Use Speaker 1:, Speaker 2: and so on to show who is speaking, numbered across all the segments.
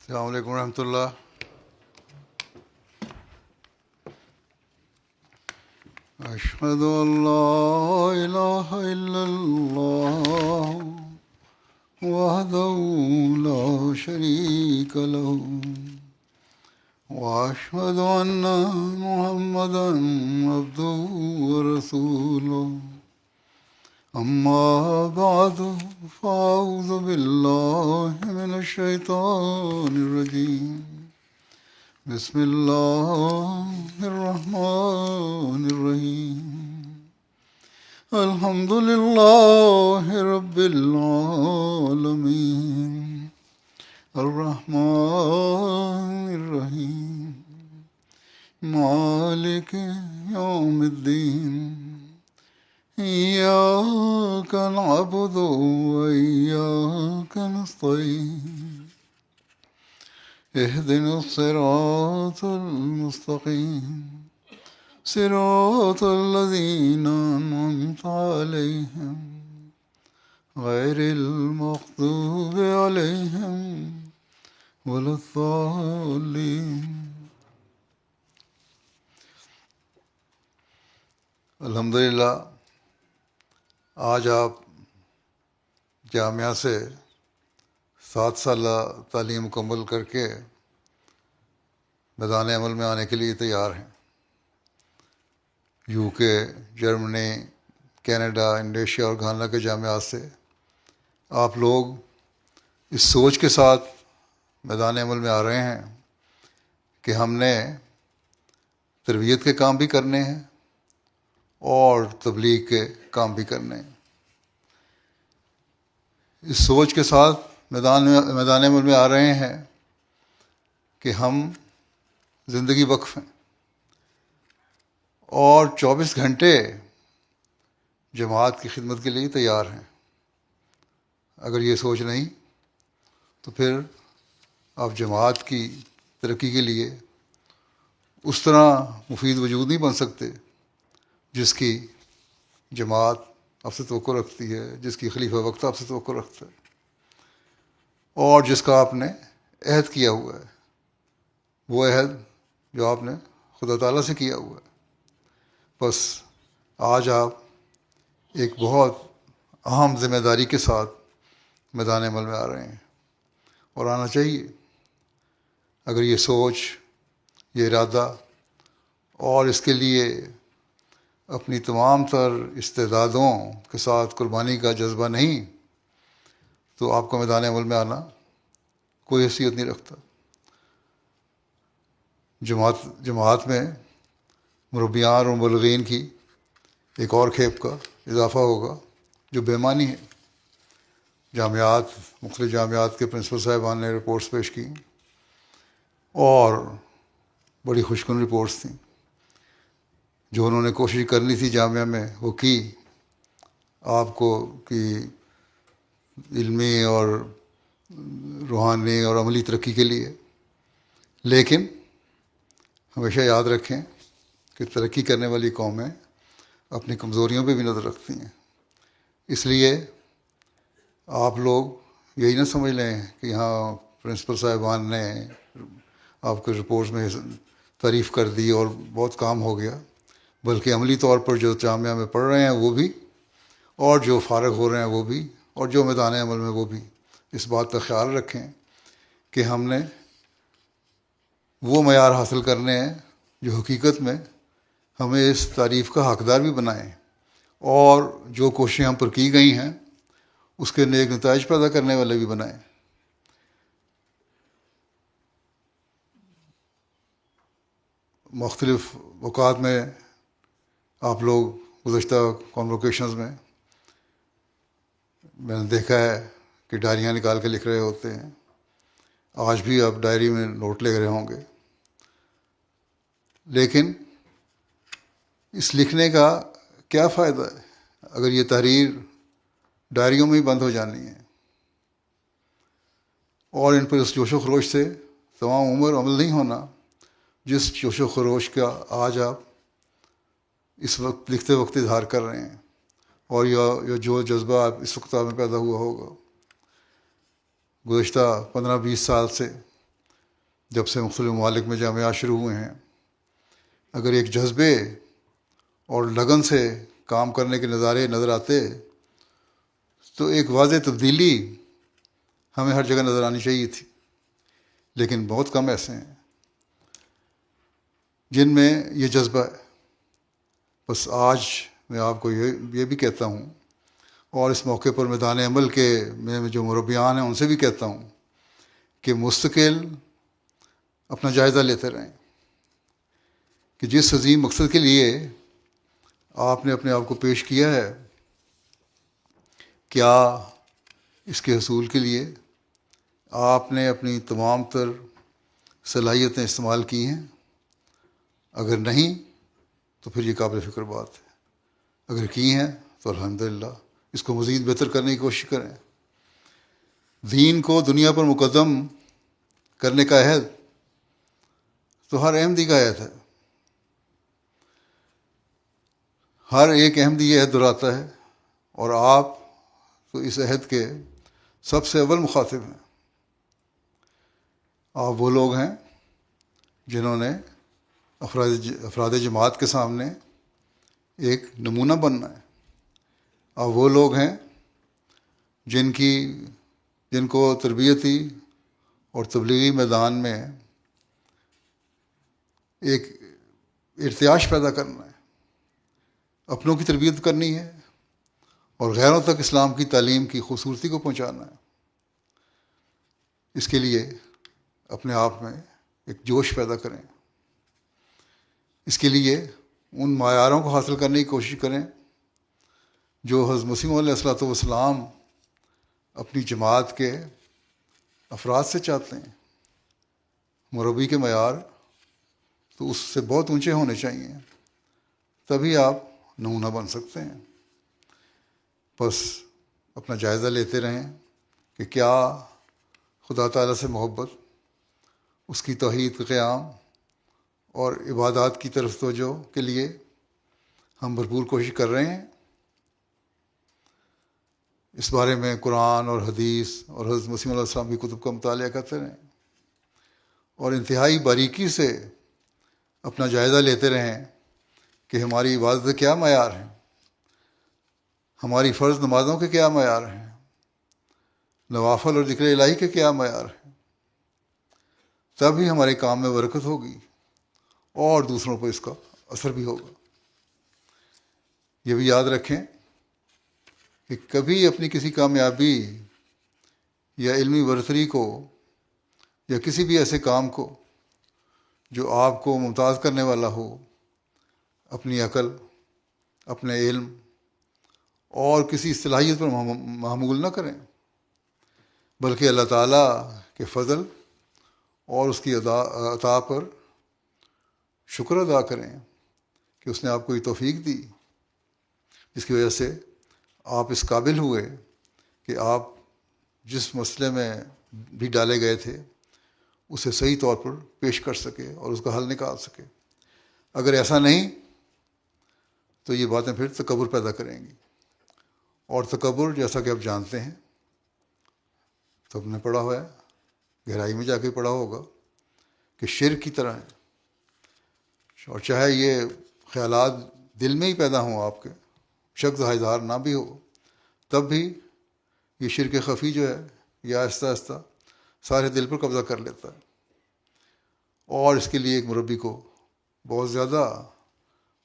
Speaker 1: السلام علیکم ورحمۃ اللہ. اشہد ان لا الہ الا اللہ وحدہ لا شریک لہ واشہد ان محمدا عبدہ ورسولہ. اما بعد فاعوذ باللہ من الشیطان الرجیم. بسم اللہ الرحمن الرحیم. الحمد للہ رب العالمین الرحمن الرحیم مالک یوم الدین. ایاک نعبد وایاک نستعین. اهدنا الصراط المستقیم صراط الذین انعمت علیہم غیر المغضوب علیہم ولا الضالین. الحمدللہ آج آپ جامعہ سے 7 سالہ تعلیم مکمل کر کے میدان عمل میں آنے کے لیے تیار ہیں. یو کے، جرمنی، کینیڈا، انڈونیشیا اور گھانا کے جامعات سے آپ لوگ اس سوچ کے ساتھ میدان عمل میں آ رہے ہیں کہ ہم نے تربیت کے کام بھی کرنے ہیں اور تبلیغ کے کام بھی کرنے ہیں. اس سوچ کے ساتھ میدان عمل میں آ رہے ہیں کہ ہم زندگی وقف ہیں اور 24 گھنٹے جماعت کی خدمت کے لیے تیار ہیں. اگر یہ سوچ نہیں تو پھر آپ جماعت کی ترقی کے لیے اس طرح مفید وجود نہیں بن سکتے جس کی جماعت آپ سے توقع رکھتی ہے، جس کی خلیفہ وقت آپ سے توقع رکھتا ہے اور جس کا آپ نے عہد کیا ہوا ہے، وہ عہد جو آپ نے خدا تعالیٰ سے کیا ہوا ہے. بس آج آپ ایک بہت اہم ذمہ داری کے ساتھ میدان عمل میں آ رہے ہیں اور آنا چاہیے. اگر یہ سوچ، یہ ارادہ اور اس کے لیے اپنی تمام تر استعدادوں کے ساتھ قربانی کا جذبہ نہیں تو آپ کا میدان عمل میں آنا کوئی حیثیت نہیں رکھتا. جماعت میں مربیان اور مبلغین کی ایک اور کھیپ کا اضافہ ہوگا جو بےمانی ہے. مختلف جامعات کے پرنسپل صاحبان نے رپورٹس پیش کی اور بڑی خوشکن رپورٹس تھیں. جو انہوں نے کوشش کرنی تھی جامعہ میں وہ کی، آپ کو کی علمی اور روحانی اور عملی ترقی کے لیے. لیکن ہمیشہ یاد رکھیں کہ ترقی کرنے والی قومیں اپنی کمزوریوں پہ بھی نظر رکھتی ہیں. اس لیے آپ لوگ یہی نہ سمجھ لیں کہ یہاں پرنسپل صاحبان نے آپ کے رپورٹس میں تعریف کر دی اور بہت کام ہو گیا، بلکہ عملی طور پر جو جامعہ میں پڑھ رہے ہیں وہ بھی، اور جو فارغ ہو رہے ہیں وہ بھی، اور جو میدان عمل میں وہ بھی اس بات کا خیال رکھیں کہ ہم نے وہ معیار حاصل کرنے ہیں جو حقیقت میں ہمیں اس تعریف کا حقدار بھی بنائیں اور جو کوششیں ہم پر کی گئی ہیں اس کے نیک نتائج پیدا کرنے والے بھی بنائیں. مختلف اوقات میں آپ لوگ گزشتہ کانوکیشنز میں نے دیکھا ہے کہ ڈائریاں نکال کے لکھ رہے ہوتے ہیں. آج بھی آپ ڈائری میں نوٹ لے رہے ہوں گے. لیکن اس لکھنے کا کیا فائدہ ہے اگر یہ تحریر ڈائریوں میں ہی بند ہو جانی ہے اور ان پر اس جوش و خروش سے تمام عمر عمل نہیں ہونا جس جوش و خروش کا آج آپ اس وقت لکھتے وقت اظہار کر رہے ہیں اور یہ جو جذبہ آپ اس وقت میں پیدا ہوا ہوگا. گزشتہ 15-20 سال سے جب سے مختلف ممالک میں جامعات شروع ہوئے ہیں، اگر ایک جذبے اور لگن سے کام کرنے کے نظارے نظر آتے تو ایک واضح تبدیلی ہمیں ہر جگہ نظر آنی چاہیے تھی، لیکن بہت کم ایسے ہیں جن میں یہ جذبہ ہے۔ بس آج میں آپ کو یہ بھی کہتا ہوں، اور اس موقع پر میدان عمل کے میں جو مربیان ہیں ان سے بھی کہتا ہوں کہ مستقل اپنا جائزہ لیتے رہیں کہ جس عظیم مقصد کے لیے آپ نے اپنے آپ کو پیش کیا ہے، کیا اس کے حصول کے لیے آپ نے اپنی تمام تر صلاحیتیں استعمال کی ہیں؟ اگر نہیں تو پھر یہ قابل فکر بات ہے، اگر کی ہیں تو الحمدللہ اس کو مزید بہتر کرنے کی کوشش کریں۔ دین کو دنیا پر مقدم کرنے کا عہد تو ہر احمدی کا عہد ہے، ہر ایک احمدی یہ عہد دہراتا ہے، اور آپ تو اس عہد کے سب سے اول مخاطب ہیں۔ آپ وہ لوگ ہیں جنہوں نے افراد جماعت کے سامنے ایک نمونہ بننا ہے۔ آپ وہ لوگ ہیں جن کو تربیتی اور تبلیغی میدان میں ایک ارتعاش پیدا کرنا ہے، اپنوں کی تربیت کرنی ہے اور غیروں تک اسلام کی تعلیم کی خوبصورتی کو پہنچانا ہے۔ اس کے لیے اپنے آپ میں ایک جوش پیدا کریں، اس کے لیے ان معیاروں کو حاصل کرنے کی کوشش کریں جو حضرت مسیح علیہ الصلوۃ والسلام اپنی جماعت کے افراد سے چاہتے ہیں۔ مربی کے معیار تو اس سے بہت اونچے ہونے چاہیے، تبھی آپ نمونہ بن سکتے ہیں۔ بس اپنا جائزہ لیتے رہیں کہ کیا خدا تعالیٰ سے محبت، اس کی توحید کا قیام اور عبادات کی طرف توجہ کے لیے ہم بھرپور کوشش کر رہے ہیں۔ اس بارے میں قرآن اور حدیث اور حضرت مسیح علیہ السلام کی کتب کا مطالعہ کرتے رہیں اور انتہائی باریکی سے اپنا جائزہ لیتے رہیں کہ ہماری عبادت کے کیا معیار ہیں، ہماری فرض نمازوں کے کیا معیار ہیں، نوافل اور ذکر الہی کے کیا معیار ہیں۔ تب ہی ہمارے کام میں برکت ہوگی اور دوسروں پر اس کا اثر بھی ہوگا۔ یہ بھی یاد رکھیں کہ کبھی اپنی کسی کامیابی یا علمی برتری کو یا کسی بھی ایسے کام کو جو آپ کو ممتاز کرنے والا ہو، اپنی عقل، اپنے علم اور کسی صلاحیت پر محمول نہ کریں، بلکہ اللہ تعالیٰ کے فضل اور اس کی عطا پر شکر ادا کریں کہ اس نے آپ کو یہ توفیق دی جس کی وجہ سے آپ اس قابل ہوئے کہ آپ جس مسئلے میں بھی ڈالے گئے تھے اسے صحیح طور پر پیش کر سکے اور اس کا حل نکال سکے۔ اگر ایسا نہیں تو یہ باتیں پھر تکبر پیدا کریں گی، اور تکبر جیسا کہ آپ جانتے ہیں، تو ہم نے پڑھا ہوا ہے، گہرائی میں جا کے پڑھا ہوگا کہ شرک کی طرح ہے، اور چاہے یہ خیالات دل میں ہی پیدا ہوں آپ کے، شک ظاہر نہ بھی ہو، تب بھی یہ شرک خفی جو ہے یہ آہستہ آہستہ سارے دل پر قبضہ کر لیتا ہے، اور اس کے لیے ایک مربی کو بہت زیادہ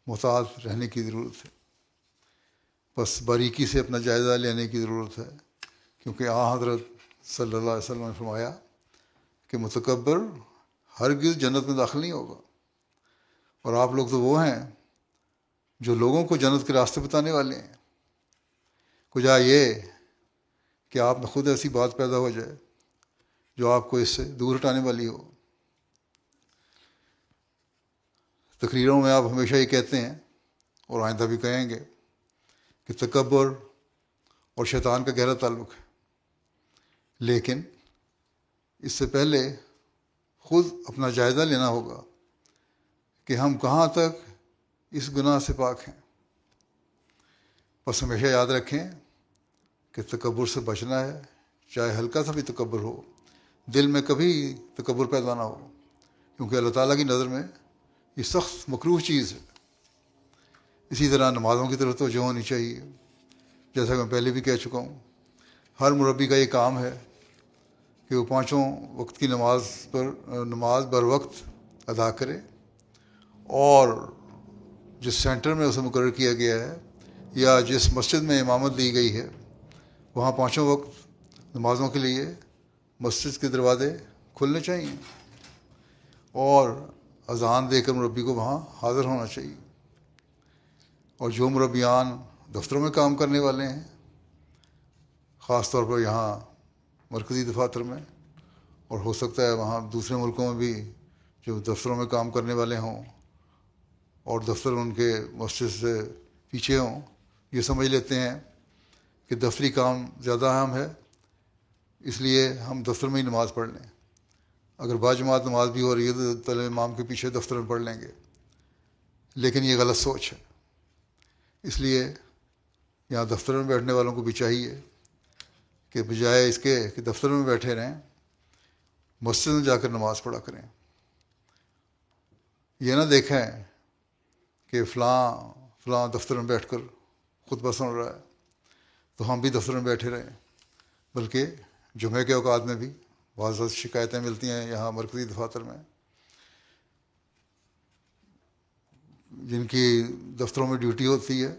Speaker 1: محتاط رہنے کی ضرورت ہے۔ بس باریکی سے اپنا جائزہ لینے کی ضرورت ہے، کیونکہ حضرت صلی اللہ علیہ وسلم نے فرمایا کہ متکبر ہرگز جنت میں داخل نہیں ہوگا، اور آپ لوگ تو وہ ہیں جو لوگوں کو جنت کے راستے بتانے والے ہیں۔ کجا یہ کہ آپ میں خود ایسی بات پیدا ہو جائے جو آپ کو اس سے دور ہٹانے والی ہو۔ تقریروں میں آپ ہمیشہ یہ کہتے ہیں اور آئندہ بھی کہیں گے کہ تکبر اور شیطان کا گہرا تعلق ہے، لیکن اس سے پہلے خود اپنا جائزہ لینا ہوگا کہ ہم کہاں تک اس گناہ سے پاک ہیں۔ بس ہمیشہ یاد رکھیں کہ تکبر سے بچنا ہے، چاہے ہلکا سا بھی تکبر ہو، دل میں کبھی تکبر پیدا نہ ہو۔ کیونکہ اللہ تعالیٰ کی نظر میں یہ سخت مکروہ چیز ہے۔ اسی طرح نمازوں کی طرف توجہ ہونی چاہیے، جیسا کہ میں پہلے بھی کہہ چکا ہوں۔ ہر مربی کا یہ کام ہے کہ وہ پانچوں وقت کی نماز بر وقت ادا کرے، اور جس سینٹر میں اسے مقرر کیا گیا ہے یا جس مسجد میں امامت دی گئی ہے وہاں پانچوں وقت نمازوں کے لیے مسجد کے دروازے کھلنے چاہیے، اور اذان دے کر مربی کو وہاں حاضر ہونا چاہیے۔ اور جو مربیان دفتروں میں کام کرنے والے ہیں، خاص طور پر یہاں مرکزی دفاتر میں، اور ہو سکتا ہے وہاں دوسرے ملکوں میں بھی جو دفتروں میں کام کرنے والے ہوں اور دفتر ان کے مسجد سے پیچھے ہوں، یہ سمجھ لیتے ہیں کہ دفتری کام زیادہ اہم ہے، اس لیے ہم دفتر میں ہی نماز پڑھ لیں۔ اگر باجماعت نماز بھی ہو رہی ہے تو پہلے امام کے پیچھے دفتر میں پڑھ لیں گے، لیکن یہ غلط سوچ ہے۔ اس لیے یہاں دفتر میں بیٹھنے والوں کو بھی چاہیے کہ بجائے اس کے کہ دفتر میں بیٹھے رہیں، مسجد میں جا کر نماز پڑھا کریں۔ یہ نہ دیکھیں کہ فلاں دفتر میں بیٹھ کر خطبہ سن رہا ہے تو ہم بھی دفتر میں بیٹھے رہیں، بلکہ جمعے کے اوقات میں بھی بعض شکایتیں ملتی ہیں یہاں مرکزی دفاتر میں، جن کی دفتروں میں ڈیوٹی ہوتی ہے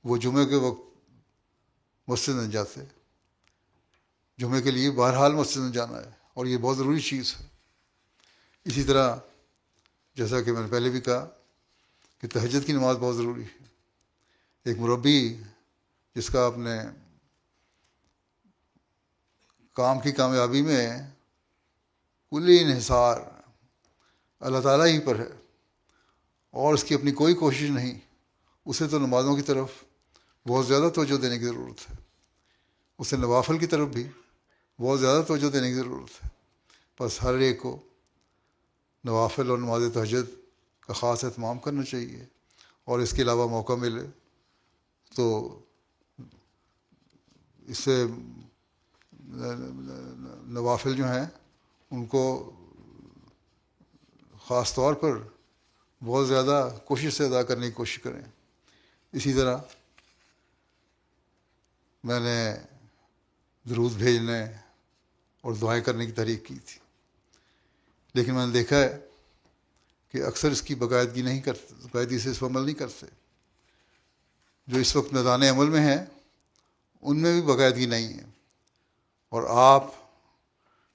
Speaker 1: وہ جمعے کے وقت مسجد نہیں جاتے۔ جمعے کے لیے بہرحال مسجد میں جانا ہے، اور یہ بہت ضروری چیز ہے۔ اسی طرح جیسا کہ میں نے پہلے بھی کہا کہ تہجد کی نماز بہت ضروری ہے۔ ایک مربی جس کا اپنے کام کی کامیابی میں کلی انحصار اللہ تعالیٰ ہی پر ہے اور اس کی اپنی کوئی کوشش نہیں، اسے تو نمازوں کی طرف بہت زیادہ توجہ دینے کی ضرورت ہے، اسے نوافل کی طرف بھی بہت زیادہ توجہ دینے کی ضرورت ہے۔ بس ہر ایک کو نوافل اور نماز تہجد کا خاص اہتمام کرنا چاہیے، اور اس کے علاوہ موقع ملے تو اس سے نوافل جو ہیں ان کو خاص طور پر بہت زیادہ کوشش سے ادا کرنے کی کوشش کریں۔ اسی طرح میں نے درود بھیجنے اور دعائیں کرنے کی تحریک کی تھی، لیکن میں نے دیکھا ہے کہ اکثر اس کی باقاعدگی نہیں کرتے، باقاعدگی سے اس پر عمل نہیں کرتے۔ جو اس وقت میدان عمل میں ہیں ان میں بھی باقاعدگی نہیں ہے، اور آپ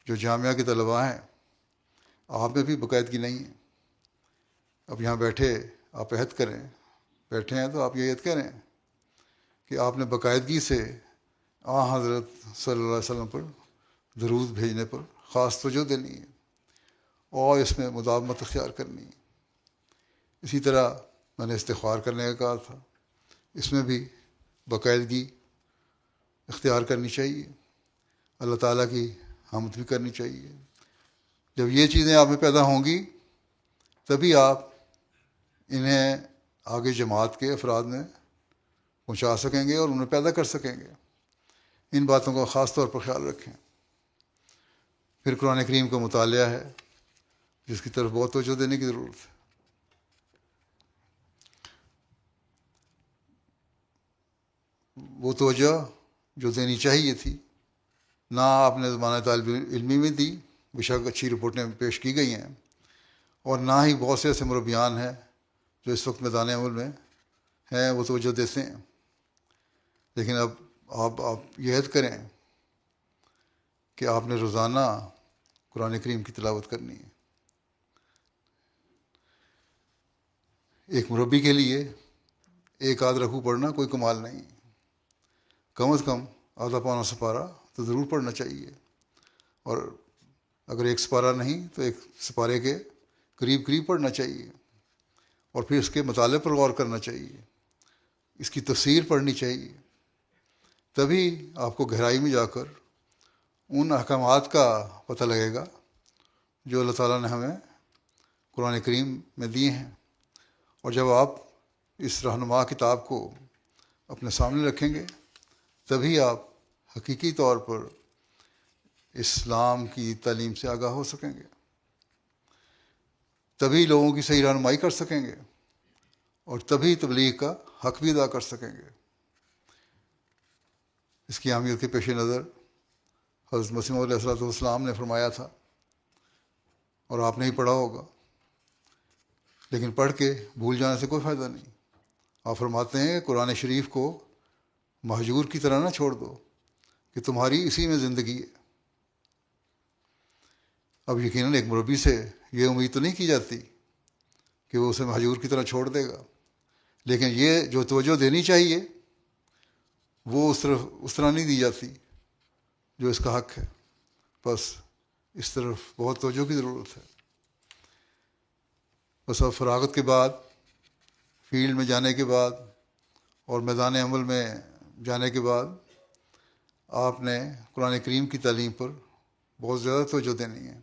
Speaker 1: جو جامعہ کے طلباء ہیں آپ میں بھی باقاعدگی نہیں ہے۔ اب یہاں بیٹھے آپ عہد کریں، بیٹھے ہیں تو آپ یہ عہد کریں کہ آپ نے باقاعدگی سے حضرت صلی اللہ علیہ وسلم پر درود بھیجنے پر خاص توجہ دینی ہے اور اس میں مداومت اختیار کرنی ہے۔ اسی طرح میں نے استغفار کرنے کا کہا تھا، اس میں بھی باقاعدگی اختیار کرنی چاہیے، اللہ تعالیٰ کی حمد بھی کرنی چاہیے۔ جب یہ چیزیں آپ میں پیدا ہوں گی تبھی آپ انہیں آگے جماعت کے افراد میں پہنچا سکیں گے اور انہیں پیدا کر سکیں گے۔ ان باتوں کا خاص طور پر خیال رکھیں۔ پھر قرآن کریم کا مطالعہ ہے جس کی طرف بہت توجہ دینے کی ضرورت ہے۔ وہ توجہ جو دینی چاہیے تھی نہ آپ نے زمانہ طالب علمی میں دی، بیشک اچھی رپورٹیں پیش کی گئی ہیں، اور نہ ہی بہت سے ایسے مربیان ہیں جو اس وقت میدان عمل میں ہیں وہ توجہ دیتے ہیں۔ لیکن اب آپ یہ عہد کریں کہ آپ نے روزانہ قرآن کریم کی تلاوت کرنی ہے۔ ایک مربی کے لیے ایک آدھ رکوع پڑھنا کوئی کمال نہیں، کم از کم آدھا پونا سپارہ تو ضرور پڑھنا چاہیے، اور اگر ایک سپارہ نہیں تو ایک سپارے کے قریب قریب پڑھنا چاہیے، اور پھر اس کے مطالعے پر غور کرنا چاہیے، اس کی تفسیر پڑھنی چاہیے۔ تبھی آپ کو گہرائی میں جا کر ان احکامات کا پتہ لگے گا جو اللہ تعالیٰ نے ہمیں قرآن کریم میں دیے ہیں۔ اور جب آپ اس رہنما کتاب کو اپنے سامنے رکھیں گے تبھی آپ حقیقی طور پر اسلام کی تعلیم سے آگاہ ہو سکیں گے۔ تبھی لوگوں کی صحیح رہنمائی کر سکیں گے اور تبھی تبلیغ کا حق بھی ادا کر سکیں گے۔ اس کی اہمیت کے پیش نظر حضرت مسیح موعود علیہ والسلام نے فرمایا تھا، اور آپ نے ہی پڑھا ہوگا، لیکن پڑھ کے بھول جانے سے کوئی فائدہ نہیں۔ آپ فرماتے ہیں کہ قرآن شریف کو مہجور کی طرح نہ چھوڑ دو کہ تمہاری اسی میں زندگی ہے۔ اب یقیناً ایک مربی سے یہ امید تو نہیں کی جاتی کہ وہ اسے مہجور کی طرح چھوڑ دے گا، لیکن یہ جو توجہ دینی چاہیے وہ اس طرح نہیں دی جاتی جو اس کا حق ہے۔ بس اس طرف بہت توجہ کی ضرورت ہے۔ بس اب فراغت کے بعد، فیلڈ میں جانے کے بعد اور میدان عمل میں جانے کے بعد آپ نے قرآن کریم کی تعلیم پر بہت زیادہ توجہ دینی ہے،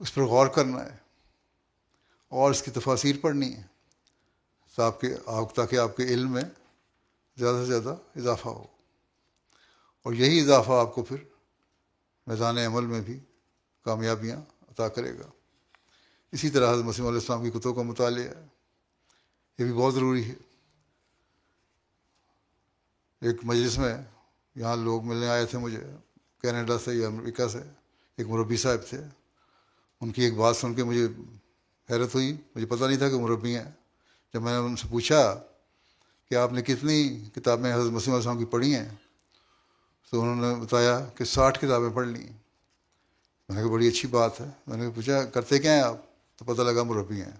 Speaker 1: اس پر غور کرنا ہے اور اس کی تفاسیر پڑھنی ہے تاکہ آپ کے علم میں زیادہ سے زیادہ اضافہ ہو، اور یہی اضافہ آپ کو پھر میدان عمل میں بھی کامیابیاں عطا کرے گا۔ اسی طرح حضرت مسیح علیہ السلام کی کتب کا مطالعہ ہے، یہ بھی بہت ضروری ہے۔ ایک مجلس میں یہاں لوگ ملنے آئے تھے مجھے، کینیڈا سے یا امریکہ سے، ایک مربی صاحب تھے۔ ان کی ایک بات سن کے مجھے حیرت ہوئی، مجھے پتہ نہیں تھا کہ مربی ہیں۔ جب میں نے ان سے پوچھا کہ آپ نے کتنی کتابیں حضرت مسیح علیہ السلام کی پڑھی ہیں، تو انہوں نے بتایا کہ 60 کتابیں پڑھ لیں۔ میں نے کہا بڑی اچھی بات ہے۔ میں نے پوچھا کرتے کیا ہیں آپ؟ تو پتہ لگا مربی ہیں۔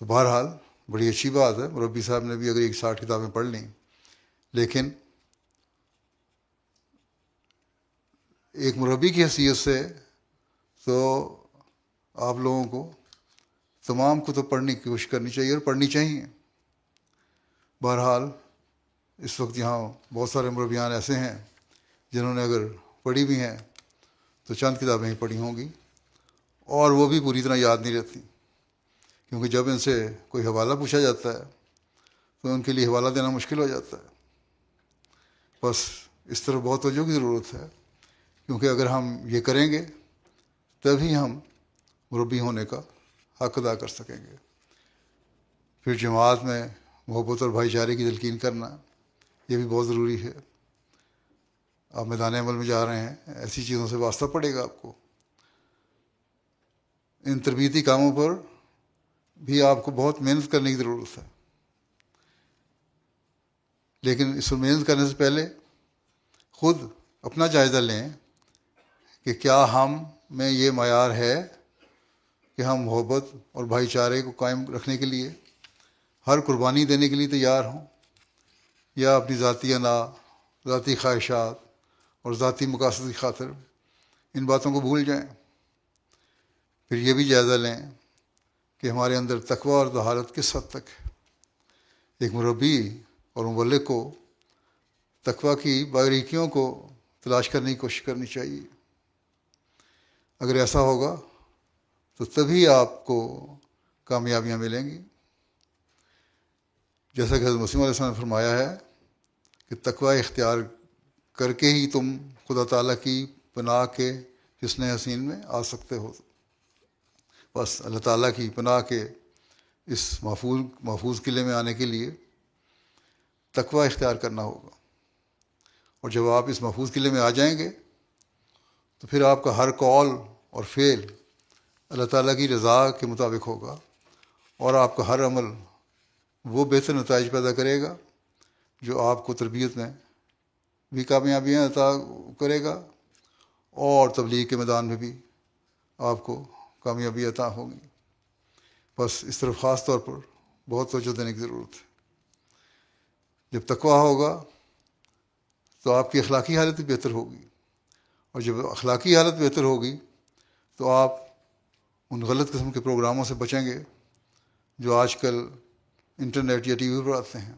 Speaker 1: تو بہرحال بڑی اچھی بات ہے، مربی صاحب نے بھی اگر 60 کتابیں پڑھ لیں، لیکن ایک مربی کی حیثیت سے تو آپ لوگوں کو تمام کتب پڑھنے کی کوشش کرنی چاہیے اور پڑھنی چاہیے۔ بہرحال اس وقت یہاں بہت سارے مربیان ایسے ہیں جنہوں نے اگر پڑھی بھی ہیں تو چند کتابیں ہی پڑھی ہوں گی، اور وہ بھی پوری طرح یاد نہیں رہتی، کیونکہ جب ان سے کوئی حوالہ پوچھا جاتا ہے تو ان کے لیے حوالہ دینا مشکل ہو جاتا ہے۔ بس اس طرح بہت توجہ کی ضرورت ہے، کیونکہ اگر ہم یہ کریں گے تبھی ہم مربی ہونے کا حق ادا کر سکیں گے۔ پھر جماعت میں محبت اور بھائی چارے کی تلقین کرنا، یہ بھی بہت ضروری ہے۔ آپ میدان عمل میں جا رہے ہیں، ایسی چیزوں سے واسطہ پڑے گا آپ کو۔ ان تربیتی کاموں پر بھی آپ کو بہت محنت کرنے کی ضرورت ہے، لیکن اس پر محنت کرنے سے پہلے خود اپنا جائزہ لیں کہ کیا ہم میں یہ معیار ہے کہ ہم محبت اور بھائی چارے کو قائم رکھنے کے لیے ہر قربانی دینے کے لیے تیار ہوں، یا اپنی ذاتی انا، ذاتی خواہشات اور ذاتی مقاصد کی خاطر ان باتوں کو بھول جائیں۔ پھر یہ بھی جائزہ لیں کہ ہمارے اندر تقویٰ اور طہارت کس حد تک ہے۔ ایک مربی اور مبلغ کو تقویٰ کی باریکیوں کو تلاش کرنے کی کوشش کرنی چاہیے۔ اگر ایسا ہوگا تو تبھی آپ کو کامیابیاں ملیں گی۔ جیسا کہ حضرت مسیح علیہ السلام نے فرمایا ہے کہ تقویٰ اختیار کر کے ہی تم خدا تعالیٰ کی پناہ کے حصن حسین میں آ سکتے ہو۔ بس اللہ تعالیٰ کی پناہ کے اس محفوظ قلعے میں آنے کے لیے تقویٰ اختیار کرنا ہوگا، اور جب آپ اس محفوظ قلعے میں آ جائیں گے تو پھر آپ کا ہر قول اور فعل اللہ تعالیٰ کی رضا کے مطابق ہوگا، اور آپ کا ہر عمل وہ بہتر نتائج پیدا کرے گا جو آپ کو تربیت میں بھی کامیابیاں عطا کرے گا، اور تبلیغ کے میدان میں بھی آپ کو کامیابی عطا ہوگی۔ بس اس طرف خاص طور پر بہت توجہ دینے کی ضرورت ہے۔ جب تقویٰ ہوگا تو آپ کی اخلاقی حالت بھی بہتر ہوگی، اور جب اخلاقی حالت بہتر ہوگی تو آپ ان غلط قسم کے پروگراموں سے بچیں گے جو آج کل انٹرنیٹ یا ٹی وی پر آتے ہیں،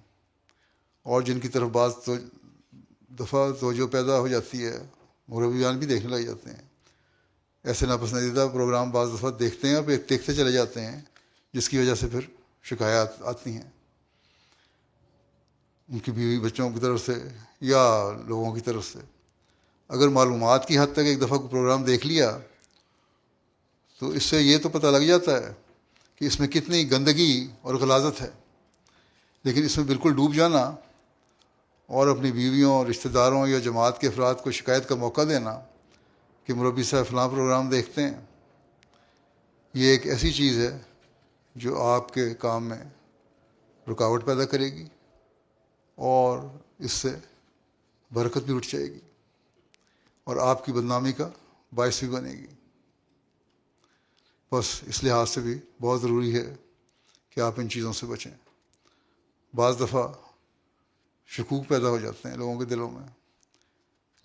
Speaker 1: اور جن کی طرف بعض دفعہ توجہ پیدا ہو جاتی ہے، مربیان بھی دیکھنے لگ جاتے ہیں۔ ایسے ناپسندیدہ پروگرام بعض دفعہ دیکھتے ہیں اور پھر دیکھتے چلے جاتے ہیں، جس کی وجہ سے پھر شکایات آتی ہیں ان کی بیوی بچوں کی طرف سے یا لوگوں کی طرف سے۔ اگر معلومات کی حد تک ایک دفعہ کو پروگرام دیکھ لیا تو اس سے یہ تو پتہ لگ جاتا ہے کہ اس میں کتنی گندگی اور غلاظت ہے. لیکن اس میں بالکل ڈوب جانا اور اپنی بیویوں، رشتہ داروں یا جماعت کے افراد کو شکایت کا موقع دینا کہ مربی صاحب فلاں پروگرام دیکھتے ہیں، یہ ایک ایسی چیز ہے جو آپ کے کام میں رکاوٹ پیدا کرے گی اور اس سے برکت بھی اٹھ جائے گی اور آپ کی بدنامی کا باعث بھی بنے گی. بس اس لحاظ سے بھی بہت ضروری ہے کہ آپ ان چیزوں سے بچیں. بعض دفعہ شکوک پیدا ہو جاتے ہیں لوگوں کے دلوں میں،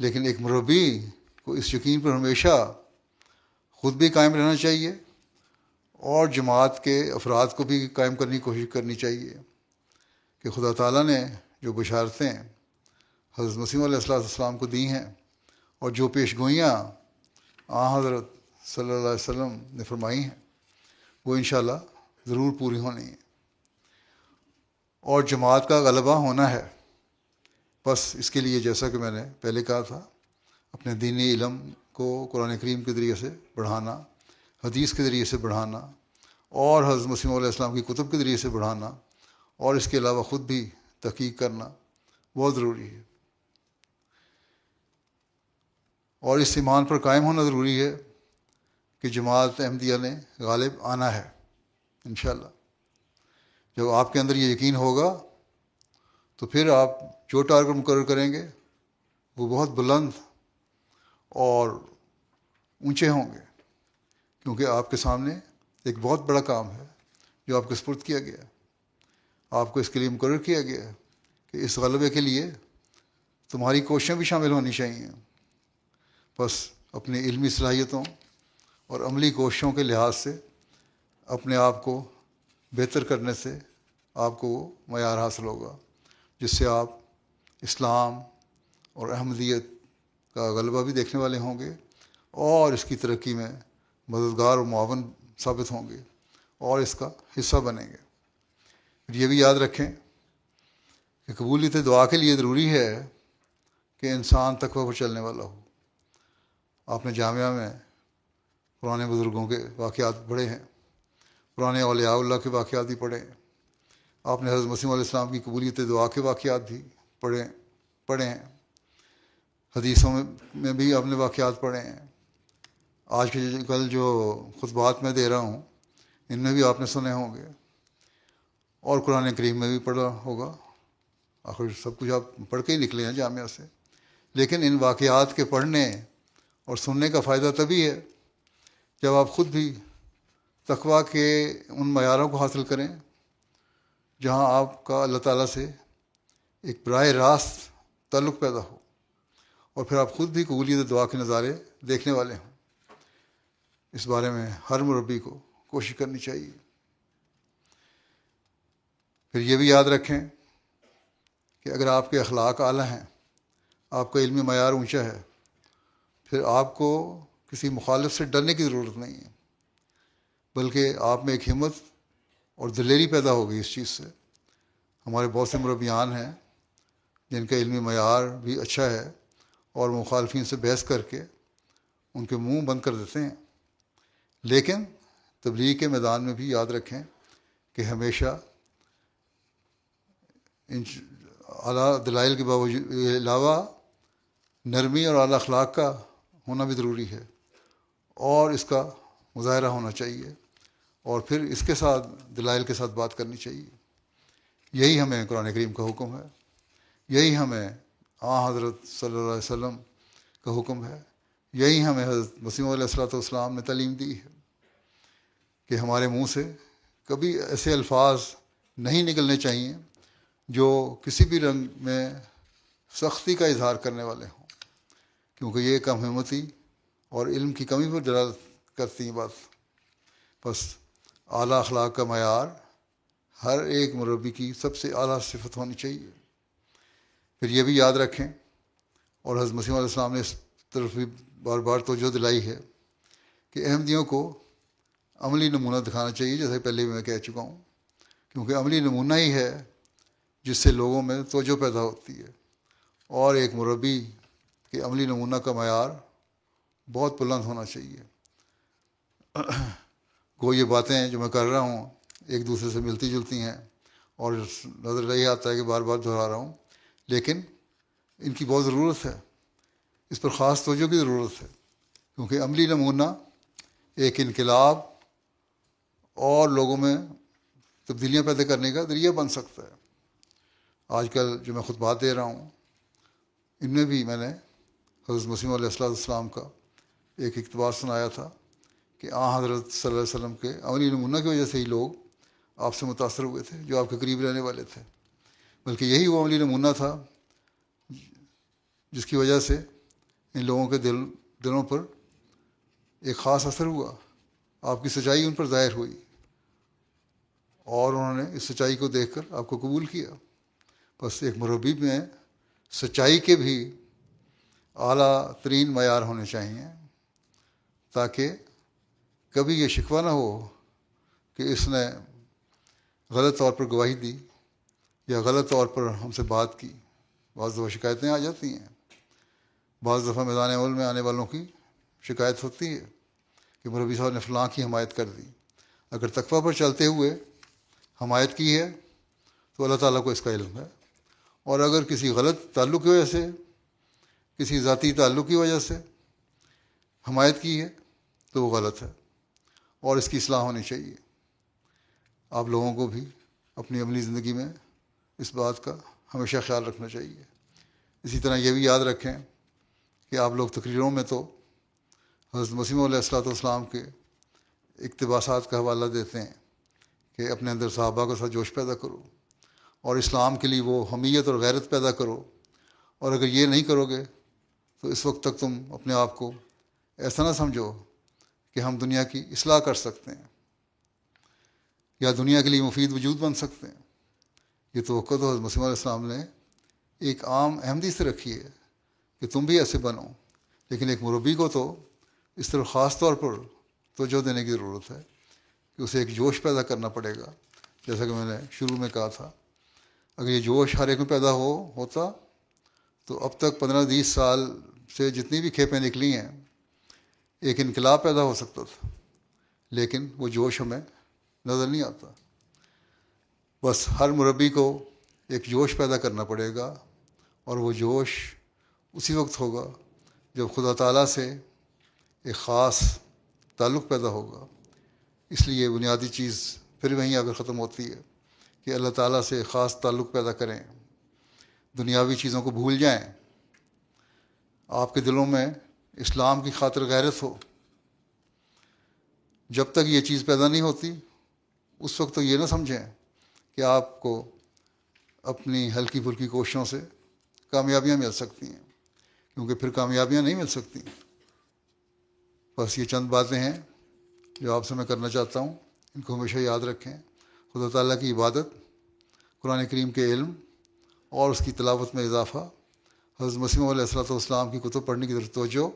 Speaker 1: لیکن ایک مربی کو اس یقین پر ہمیشہ خود بھی قائم رہنا چاہیے اور جماعت کے افراد کو بھی قائم کرنے کی کوشش کرنی چاہیے کہ خدا تعالیٰ نے جو بشارتیں حضرت مسیح علیہ السلام کو دی ہیں اور جو پیش گوئیاں حضرت صلی اللہ علیہ وسلم نے فرمائی ہیں وہ انشاءاللہ ضرور پوری ہونی ہیں اور جماعت کا غلبہ ہونا ہے. بس اس کے لیے جیسا کہ میں نے پہلے کہا تھا، اپنے دینی علم کو قرآن کریم کے ذریعے سے بڑھانا، حدیث کے ذریعے سے بڑھانا اور حضرت مسیح علیہ السلام کی کتب کے ذریعے سے بڑھانا اور اس کے علاوہ خود بھی تحقیق کرنا بہت ضروری ہے. اور اس ایمان پر قائم ہونا ضروری ہے کہ جماعت احمدیہ نے غالب آنا ہے انشاءاللہ. جب آپ کے اندر یہ یقین ہوگا تو پھر آپ جو ٹارگٹ مقرر کریں گے وہ بہت بلند اور اونچے ہوں گے، کیونکہ آپ کے سامنے ایک بہت بڑا کام ہے جو آپ کو سپرد کیا گیا ہے. آپ کو اس کے لیے مقرر کیا گیا ہے کہ اس غلبے کے لیے تمہاری کوششیں بھی شامل ہونی چاہیے. بس اپنی علمی صلاحیتوں اور عملی کوششوں کے لحاظ سے اپنے آپ کو بہتر کرنے سے آپ کو وہ معیار حاصل ہوگا جس سے آپ اسلام اور احمدیت کا غلبہ بھی دیکھنے والے ہوں گے اور اس کی ترقی میں مددگار اور معاون ثابت ہوں گے اور اس کا حصہ بنیں گے. یہ بھی یاد رکھیں کہ قبولیت دعا کے لیے ضروری ہے کہ انسان تقوی پر چلنے والا ہو. آپ نے جامعہ میں پرانے بزرگوں کے واقعات پڑھے ہیں، پرانے اولیاء اللہ کے واقعات بھی پڑھے ہیں. آپ نے حضرت مسیح علیہ السلام کی قبولیت دعا کے واقعات بھی پڑھے ہیں. حدیثوں میں بھی آپ نے واقعات پڑھے ہیں. آج کے کل جو خطبات میں دے رہا ہوں ان میں بھی آپ نے سنے ہوں گے اور قرآن کریم میں بھی پڑھا ہوگا. آخر سب کچھ آپ پڑھ کے ہی نکلے ہیں جامعہ سے. لیکن ان واقعات کے پڑھنے اور سننے کا فائدہ تبھی ہے جب آپ خود بھی تقویٰ کے ان معیاروں کو حاصل کریں جہاں آپ کا اللہ تعالیٰ سے ایک براہ راست تعلق پیدا ہو اور پھر آپ خود بھی قبولیت دعا کے نظارے دیکھنے والے ہوں. اس بارے میں ہر مربی کو کوشش کرنی چاہیے. پھر یہ بھی یاد رکھیں کہ اگر آپ کے اخلاق اعلیٰ ہیں، آپ کا علمی معیار اونچا ہے، پھر آپ کو کسی مخالف سے ڈرنے کی ضرورت نہیں ہے، بلکہ آپ میں ایک ہمت اور دلیری پیدا ہوگی اس چیز سے. ہمارے بہت سے مربیان ہیں جن کا علمی معیار بھی اچھا ہے اور مخالفین سے بحث کر کے ان کے منہ بند کر دیتے ہیں. لیکن تبلیغ کے میدان میں بھی یاد رکھیں کہ ہمیشہ ان اعلیٰ دلائل کے علاوہ نرمی اور اعلیٰ اخلاق کا ہونا بھی ضروری ہے اور اس کا مظاہرہ ہونا چاہیے اور پھر اس کے ساتھ دلائل کے ساتھ بات کرنی چاہیے. یہی ہمیں قرآن کریم کا حکم ہے، یہی ہمیں حضرت صلی اللہ علیہ وسلم کا حکم ہے، یہی ہمیں حضرت مسیح علیہ السلام نے تعلیم دی ہے کہ ہمارے منہ سے کبھی ایسے الفاظ نہیں نکلنے چاہیے جو کسی بھی رنگ میں سختی کا اظہار کرنے والے ہوں، کیونکہ یہ کم ہمتی اور علم کی کمی پر دلالت کرتی ہیں بات. بس اعلیٰ اخلاق کا معیار ہر ایک مربی کی سب سے اعلیٰ صفت ہونی چاہیے. پھر یہ بھی یاد رکھیں اور حضرت مسیح علیہ السلام نے اس طرف بھی بار بار توجہ دلائی ہے کہ احمدیوں کو عملی نمونہ دکھانا چاہیے، جیسے پہلے بھی میں کہہ چکا ہوں، کیونکہ عملی نمونہ ہی ہے جس سے لوگوں میں توجہ پیدا ہوتی ہے. اور ایک مربی کے عملی نمونہ کا معیار بہت بلند ہونا چاہیے. گو یہ باتیں جو میں کر رہا ہوں ایک دوسرے سے ملتی جلتی ہیں اور نظر نہیں آتا ہے کہ بار بار دہرا رہا ہوں، لیکن ان کی بہت ضرورت ہے، اس پر خاص توجہ کی ضرورت ہے، کیونکہ عملی نمونہ ایک انقلاب اور لوگوں میں تبدیلیاں پیدا کرنے کا ذریعہ بن سکتا ہے۔ آج کل جو میں خطبات دے رہا ہوں ان میں بھی میں نے حضرت مسیح علیہ السلام کا ایک اقتباس سنایا تھا کہ حضرت صلی اللہ علیہ وسلم کے عملی نمونہ کی وجہ سے ہی لوگ آپ سے متاثر ہوئے تھے جو آپ کے قریب رہنے والے تھے، بلکہ یہی وہ عملی نمونہ تھا جس کی وجہ سے ان لوگوں کے دلوں پر ایک خاص اثر ہوا، آپ کی سچائی ان پر ظاہر ہوئی اور انہوں نے اس سچائی کو دیکھ کر آپ کو قبول کیا۔ بس ایک مربی میں سچائی کے بھی اعلیٰ ترین معیار ہونے چاہیے تاکہ کبھی یہ شکوہ نہ ہو کہ اس نے غلط طور پر گواہی دی یا غلط طور پر ہم سے بات کی۔ بعض دفعہ شکایتیں آ جاتی ہیں، بعض دفعہ میدان عمل میں آنے والوں کی شکایت ہوتی ہے کہ مربی صاحب نے فلاں کی حمایت کر دی۔ اگر تقویٰ پر چلتے ہوئے حمایت کی ہے تو اللہ تعالیٰ کو اس کا علم ہے، اور اگر کسی غلط تعلق کی وجہ سے، کسی ذاتی تعلق کی وجہ سے حمایت کی ہے تو وہ غلط ہے اور اس کی اصلاح ہونی چاہیے۔ آپ لوگوں کو بھی اپنی عملی زندگی میں اس بات کا ہمیشہ خیال رکھنا چاہیے۔ اسی طرح یہ بھی یاد رکھیں کہ آپ لوگ تقریروں میں تو حضرت مسیح علیہ السلام کے اقتباسات کا حوالہ دیتے ہیں کہ اپنے اندر صحابہ کے ساتھ جوش پیدا کرو اور اسلام کے لیے وہ حمیت اور غیرت پیدا کرو، اور اگر یہ نہیں کرو گے تو اس وقت تک تم اپنے آپ کو ایسا نہ سمجھو کہ ہم دنیا کی اصلاح کر سکتے ہیں یا دنیا کے لیے مفید وجود بن سکتے ہیں۔ یہ توقع تو حضرت مسیح علیہ السلام نے ایک عام احمدی سے رکھی ہے کہ تم بھی ایسے بنو، لیکن ایک مربی کو تو اس طرح خاص طور پر توجہ دینے کی ضرورت ہے کہ اسے ایک جوش پیدا کرنا پڑے گا، جیسا کہ میں نے شروع میں کہا تھا۔ اگر یہ جوش ہر ایک میں پیدا ہوتا تو اب تک 15-20 سال سے جتنی بھی کھیپیں نکلی ہیں ایک انقلاب پیدا ہو سکتا تھا، لیکن وہ جوش ہمیں نظر نہیں آتا۔ بس ہر مربی کو ایک جوش پیدا کرنا پڑے گا، اور وہ جوش اسی وقت ہوگا جب خدا تعالیٰ سے ایک خاص تعلق پیدا ہوگا۔ اس لیے بنیادی چیز پھر وہیں آ کر ختم ہوتی ہے کہ اللہ تعالیٰ سے خاص تعلق پیدا کریں، دنیاوی چیزوں کو بھول جائیں، آپ کے دلوں میں اسلام کی خاطر غیرت ہو۔ جب تک یہ چیز پیدا نہیں ہوتی اس وقت تک یہ نہ سمجھیں کہ آپ کو اپنی ہلکی پھلکی کوششوں سے کامیابیاں مل سکتی ہیں، کیونکہ پھر کامیابیاں نہیں مل سکتی۔ بس یہ چند باتیں ہیں جو آپ سے میں کرنا چاہتا ہوں، ان کو ہمیشہ یاد رکھیں۔ خدا تعالیٰ کی عبادت، قرآن کریم کے علم اور اس کی تلاوت میں اضافہ، حضرت مسیح علیہ السلام کی کتب پڑھنے کی طرف توجہ،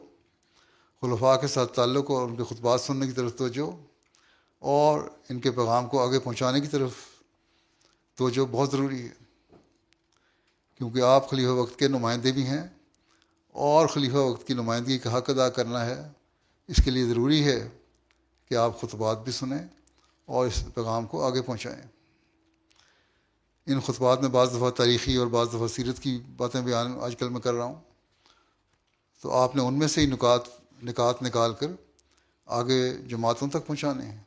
Speaker 1: خلفاء کے ساتھ تعلق اور ان کے خطبات سننے کی طرف توجہ، اور ان کے پیغام کو آگے پہنچانے کی طرف توجہ بہت ضروری ہے، کیونکہ آپ خلیفہ وقت کے نمائندے بھی ہیں، اور خلیفہ وقت کی نمائندگی کا حق ادا کرنا ہے۔ اس کے لیے ضروری ہے کہ آپ خطبات بھی سنیں اور اس پیغام کو آگے پہنچائیں۔ ان خطبات میں بعض دفعہ تاریخی اور بعض دفعہ سیرت کی باتیں بیان آج کل میں کر رہا ہوں، تو آپ نے ان میں سے ہی نکات نکال کر آگے جماعتوں تک پہنچانے ہیں،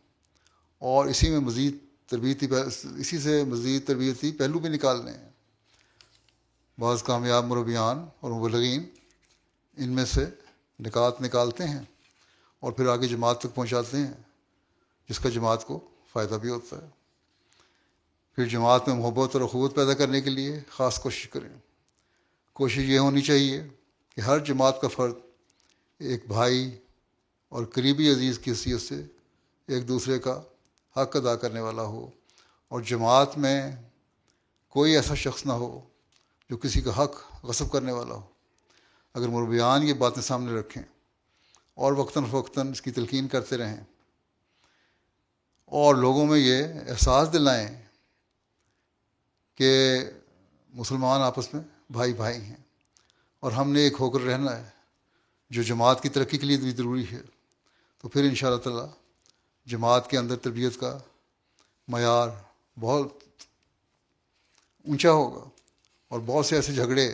Speaker 1: اور اسی سے مزید تربیتی پہلو بھی نکالنے ہیں۔ بعض کامیاب مربیان اور مبلغین ان میں سے نکات نکالتے ہیں اور پھر آگے جماعت تک پہنچاتے ہیں، جس کا جماعت کو فائدہ بھی ہوتا ہے۔ پھر جماعت میں محبت اور اخوت پیدا کرنے کے لیے خاص کوشش کریں۔ کوشش یہ ہونی چاہیے کہ ہر جماعت کا فرد ایک بھائی اور قریبی عزیز کی حیثیت سے ایک دوسرے کا حق ادا کرنے والا ہو، اور جماعت میں کوئی ایسا شخص نہ ہو جو کسی کا حق غصب کرنے والا ہو۔ اگر مربیان یہ باتیں سامنے رکھیں اور وقتاً فوقتاً اس کی تلقین کرتے رہیں اور لوگوں میں یہ احساس دلائیں کہ مسلمان آپس میں بھائی بھائی ہیں اور ہم نے ایک ہو کر رہنا ہے، جو جماعت کی ترقی کے لیے بھی ضروری ہے، تو پھر ان شاء اللہ تعالیٰ جماعت کے اندر تربیت کا معیار بہت اونچا ہوگا، اور بہت سے ایسے جھگڑے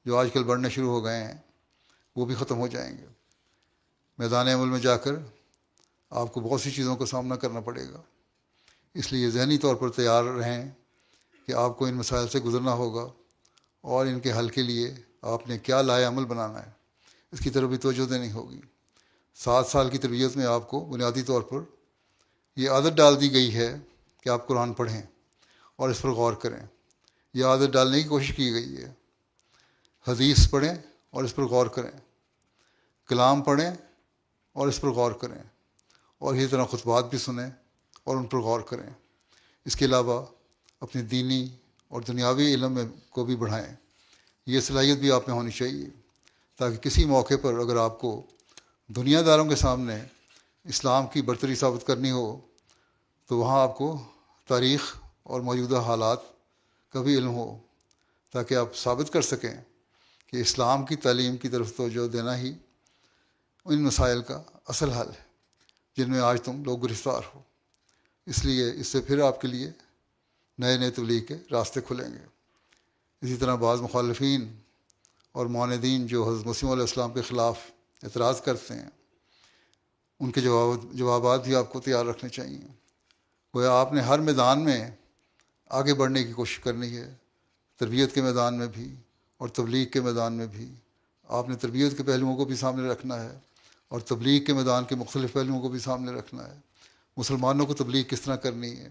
Speaker 1: جو آج کل بڑھنے شروع ہو گئے ہیں وہ بھی ختم ہو جائیں گے۔ میدان عمل میں جا کر آپ کو بہت سی چیزوں کا سامنا کرنا پڑے گا، اس لیے ذہنی طور پر تیار رہیں کہ آپ کو ان مسائل سے گزرنا ہوگا، اور ان کے حل کے لیے آپ نے کیا لائے عمل بنانا ہے اس کی طرف بھی توجہ دینی ہوگی۔ 7 سال کی تربیت میں آپ کو بنیادی طور پر یہ عادت ڈال دی گئی ہے کہ آپ قرآن پڑھیں اور اس پر غور کریں۔ یہ عادت ڈالنے کی کوشش کی گئی ہے، حدیث پڑھیں اور اس پر غور کریں، کلام پڑھیں اور اس پر غور کریں، اور اسی طرح خطبات بھی سنیں اور ان پر غور کریں۔ اس کے علاوہ اپنی دینی اور دنیاوی علم میں کو بھی بڑھائیں۔ یہ صلاحیت بھی آپ میں ہونی چاہیے، تاکہ کسی موقع پر اگر آپ کو دنیا داروں کے سامنے اسلام کی برتری ثابت کرنی ہو تو وہاں آپ کو تاریخ اور موجودہ حالات کا بھی علم ہو، تاکہ آپ ثابت کر سکیں کہ اسلام کی تعلیم کی طرف توجہ دینا ہی ان مسائل کا اصل حل ہے جن میں آج تم لوگ گرفتار ہو۔ اس لیے اس سے پھر آپ کے لیے نئے نئے تبلیغ کے راستے کھلیں گے۔ اسی طرح بعض مخالفین اور معاندین جو حضرت مسیح علیہ السلام کے خلاف اعتراض کرتے ہیں، ان کے جوابات بھی آپ کو تیار رکھنے چاہیے۔ گویا آپ نے ہر میدان میں آگے بڑھنے کی کوشش کرنی ہے، تربیت کے میدان میں بھی اور تبلیغ کے میدان میں بھی۔ آپ نے تربیت کے پہلوؤں کو بھی سامنے رکھنا ہے اور تبلیغ کے میدان کے مختلف پہلوؤں کو بھی سامنے رکھنا ہے۔ مسلمانوں کو تبلیغ کس طرح کرنی ہے،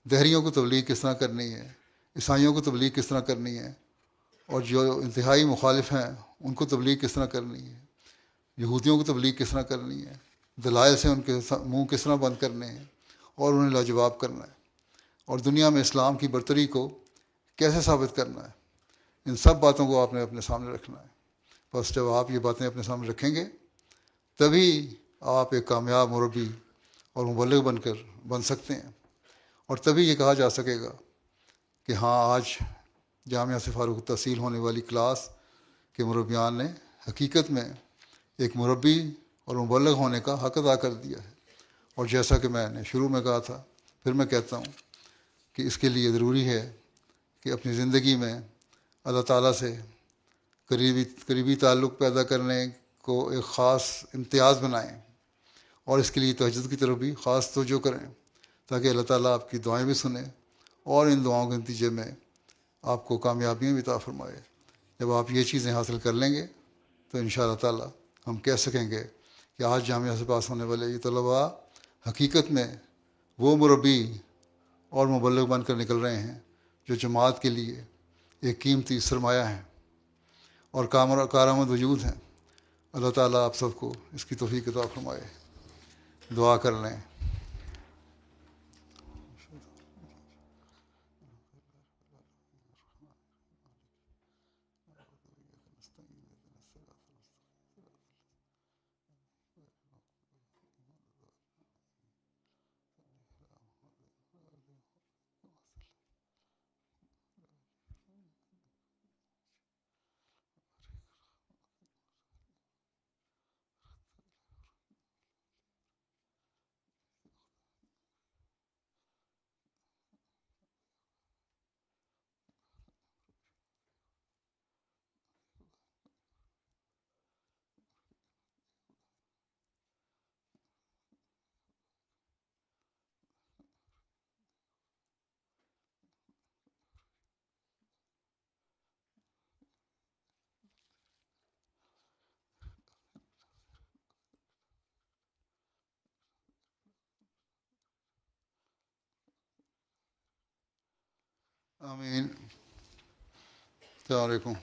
Speaker 1: دہریوں کو تبلیغ کس طرح کرنی ہے، عیسائیوں کو تبلیغ کس طرح کرنی ہے، اور جو انتہائی مخالف ہیں ان کو تبلیغ کس طرح کرنی ہے، یہودیوں کو تبلیغ کس طرح کرنی ہے، دلائل سے ان کے منہ کس طرح بند کرنے ہیں اور انہیں لاجواب کرنا ہے، اور دنیا میں اسلام کی برتری کو کیسے ثابت کرنا ہے، ان سب باتوں کو آپ نے اپنے سامنے رکھنا ہے۔ بس جب آپ یہ باتیں اپنے سامنے رکھیں گے تبھی آپ ایک کامیاب مربی اور مبلغ بن سکتے ہیں، اور تبھی یہ کہا جا سکے گا کہ ہاں آج جامعہ سے فارغ التحصیل ہونے والی کلاس کے مربیان نے حقیقت میں ایک مربی اور مبلغ ہونے کا حق ادا کر دیا ہے۔ اور جیسا کہ میں نے شروع میں کہا تھا، پھر میں کہتا ہوں کہ اس کے لیے ضروری ہے کہ اپنی زندگی میں اللہ تعالیٰ سے قریبی تعلق پیدا کرنے کو ایک خاص امتیاز بنائیں، اور اس کے لیے تہجد کی طرف بھی خاص توجہ کریں، تاکہ اللہ تعالیٰ آپ کی دعائیں بھی سنیں اور ان دعاؤں کے نتیجے میں آپ کو کامیابیاں بھی عطا فرمائے۔ جب آپ یہ چیزیں حاصل کر لیں گے تو انشاءاللہ تعالیٰ ہم کہہ سکیں گے کہ آج جامعہ سے پاس ہونے والے یہ طلباء حقیقت میں وہ مربی اور مبلغ بن کر نکل رہے ہیں جو جماعت کے لیے ایک قیمتی سرمایہ ہیں اور کارآمد وجود ہیں۔ اللہ تعالیٰ آپ سب کو اس کی توفیق عطا فرمائے۔ دعا کر لیں۔ آمین۔ السلام علیکم۔